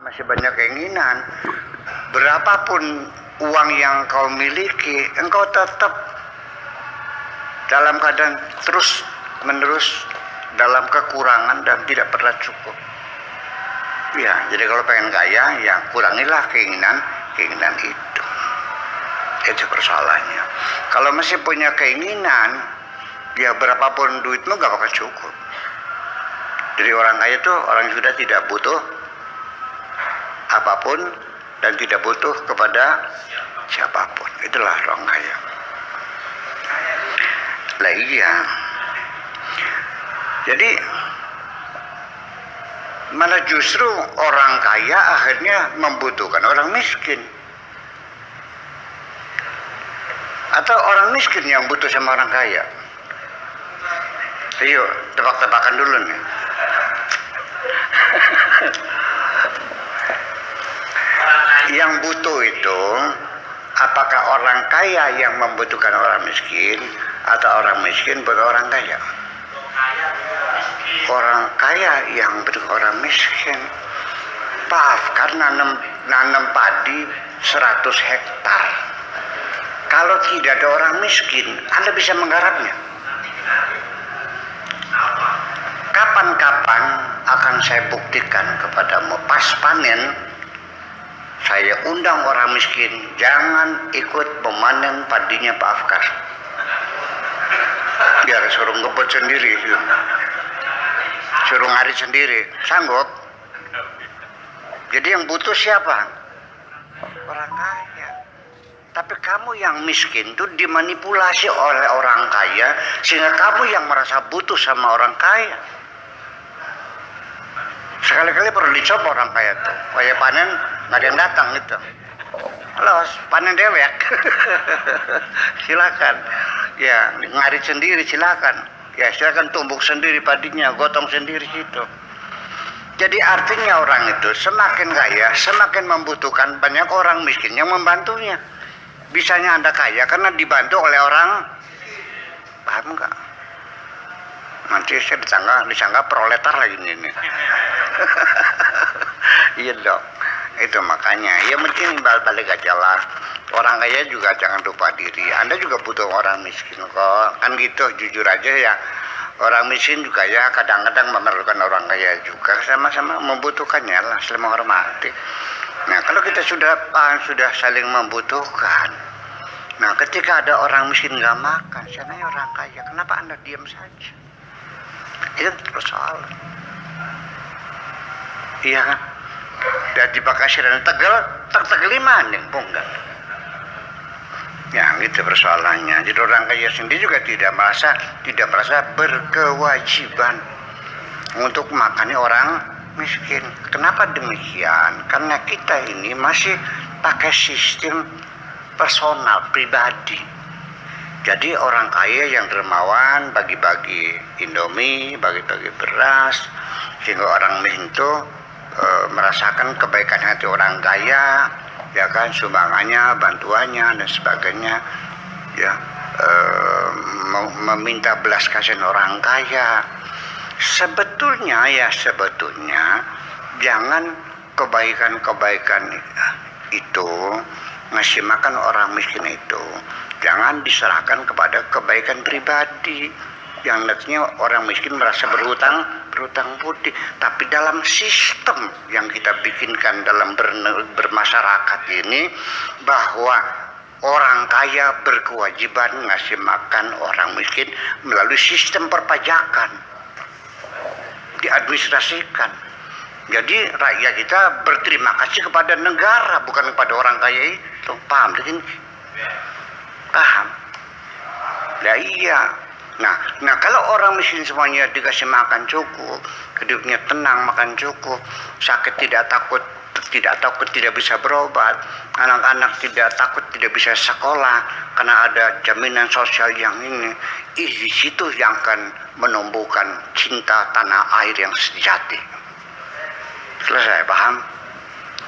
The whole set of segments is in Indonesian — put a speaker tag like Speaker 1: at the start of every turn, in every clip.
Speaker 1: masih banyak keinginan. Berapapun uang yang kau miliki, engkau tetap dalam keadaan terus menerus dalam kekurangan dan tidak pernah cukup. Ya, jadi kalau pengen kaya, ya kurangilah keinginan itu. Itu persoalannya. Kalau masih punya keinginan, ya berapapun duitmu gak bakal cukup. Jadi orang kaya itu orang yang sudah tidak butuh apapun dan tidak butuh kepada siapapun. Itulah orang kaya. Lah iya. Jadi malah justru orang kaya akhirnya membutuhkan orang miskin. Atau orang miskin yang butuh sama orang kaya. Ayo, tebak-tebakan dulu nih. Yang butuh itu, apakah orang kaya yang membutuhkan orang miskin, atau orang miskin butuh orang kaya? Orang kaya yang butuh orang miskin. Maaf, karena nanam padi 100 hektar. Kalau tidak ada orang miskin, Anda bisa menggarapnya. Kapan-kapan akan saya buktikan kepadamu, pas panen saya undang orang miskin, jangan ikut memanen padinya Pak Afkar. Biar suruh ngebut sendiri, suruh ngarit sendiri, sanggup. Jadi yang butuh siapa? Orang kaya. Tapi kamu yang miskin tuh dimanipulasi oleh orang kaya, sehingga kamu yang merasa butuh sama orang kaya. Sekali-kali perlu dicoba orang kaya tuh. Kayak panen nggak ada yang datang gitu. Halo, panen dewek. Silakan. Ya, ngarit sendiri silakan. Ya, silakan tumbuk sendiri padinya, gotong sendiri situ. Jadi artinya orang itu semakin kaya, semakin membutuhkan banyak orang miskin yang membantunya. Bisanya Anda kaya karena dibantu oleh orang, paham nggak? Nanti saya disangka proletar lagi ini. Iya dong, itu makanya. Ya mungkin balik aja lah. Orang kaya juga jangan lupa diri. Anda juga butuh orang miskin kok. Kan gitu, jujur aja ya. Orang miskin juga ya kadang-kadang memerlukan orang kaya juga. Sama-sama membutuhkannya lah, saling menghormati. Nah kalau kita sudah saling membutuhkan. Nah ketika ada orang miskin nggak makan, sebenarnya orang kaya, kenapa Anda diam saja? Itu persoalan. Iya kan? Dan di Bakasiran Tegal, Tegal maning enggak. Ya gitu persoalannya. Jadi orang kaya sendiri juga tidak merasa berkewajiban untuk makani orang miskin. Kenapa demikian? Karena kita ini masih pakai sistem personal, pribadi. Jadi orang kaya yang dermawan bagi-bagi Indomie, bagi-bagi beras, sehingga orang miskin itu merasakan kebaikan hati orang kaya, ya kan, sumbangannya, bantuannya dan sebagainya, ya, meminta belas kasihan orang kaya. Sebetulnya jangan kebaikan itu, ngasih makan orang miskin itu jangan diserahkan kepada kebaikan pribadi yang nantinya orang miskin merasa berhutang budi. Tapi dalam sistem yang kita bikinkan dalam bermasyarakat ini, bahwa orang kaya berkewajiban ngasih makan orang miskin melalui sistem perpajakan, diadministrasikan. Jadi rakyat kita berterima kasih kepada negara, bukan kepada orang kaya itu. Paham? Paham? Ya iya. Nah kalau orang miskin semuanya dikasih makan cukup, hidupnya tenang, makan cukup, sakit tidak takut tidak bisa berobat, anak-anak tidak takut tidak bisa sekolah karena ada jaminan sosial yang ini, di situ yang akan menumbuhkan cinta tanah air yang sejati. Selesai, paham?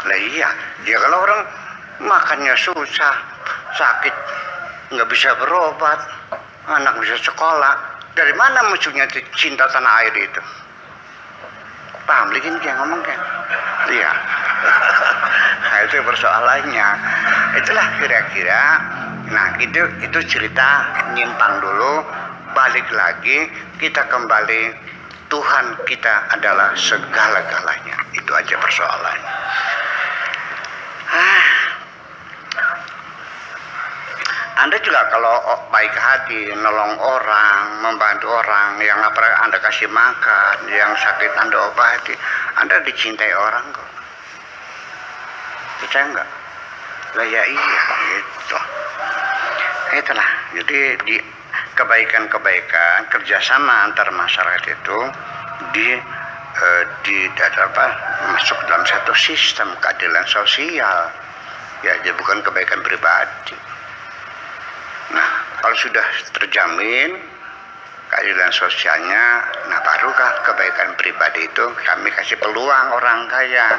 Speaker 1: Lah iya, ya kalau orang makannya susah, sakit nggak bisa berobat, anak bisa sekolah, dari mana munculnya cinta tanah air itu? Paham? Lagi yang ngomong kan? Iya. Nah, itu persoalannya. Itulah kira-kira. Nah, itu cerita nyimpang dulu, balik lagi, kita kembali. Tuhan kita adalah segala-galanya. Itu aja persoalannya. Anda juga kalau baik hati, nolong orang, membantu orang, yang Anda kasih makan, yang sakit Anda obati, Anda dicintai orang kok. Percaya enggak? Lah ya iya gitu. Itulah. Jadi di kebaikan-kebaikan kerjasama antar masyarakat itu masuk dalam satu sistem keadilan sosial. Ya, jadi bukan kebaikan pribadi. Nah, kalau sudah terjamin keadilan sosialnya, nah barukah kebaikan pribadi itu kami kasih peluang orang kaya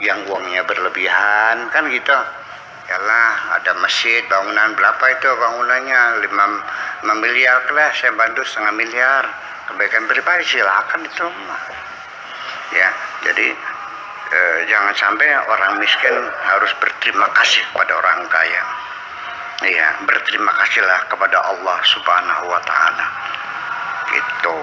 Speaker 1: yang uangnya berlebihan, kan gitu. Yalah, ada masjid, bangunan berapa itu bangunannya, 5 miliar lah, saya bantu 1,5 miliar. Kebaikan pribadi silakan itu mah. Ya, jadi jangan sampai orang miskin harus berterima kasih kepada orang kaya. Iya, berterima kasihlah kepada Allah Subhanahu wa Ta'ala. Gitu.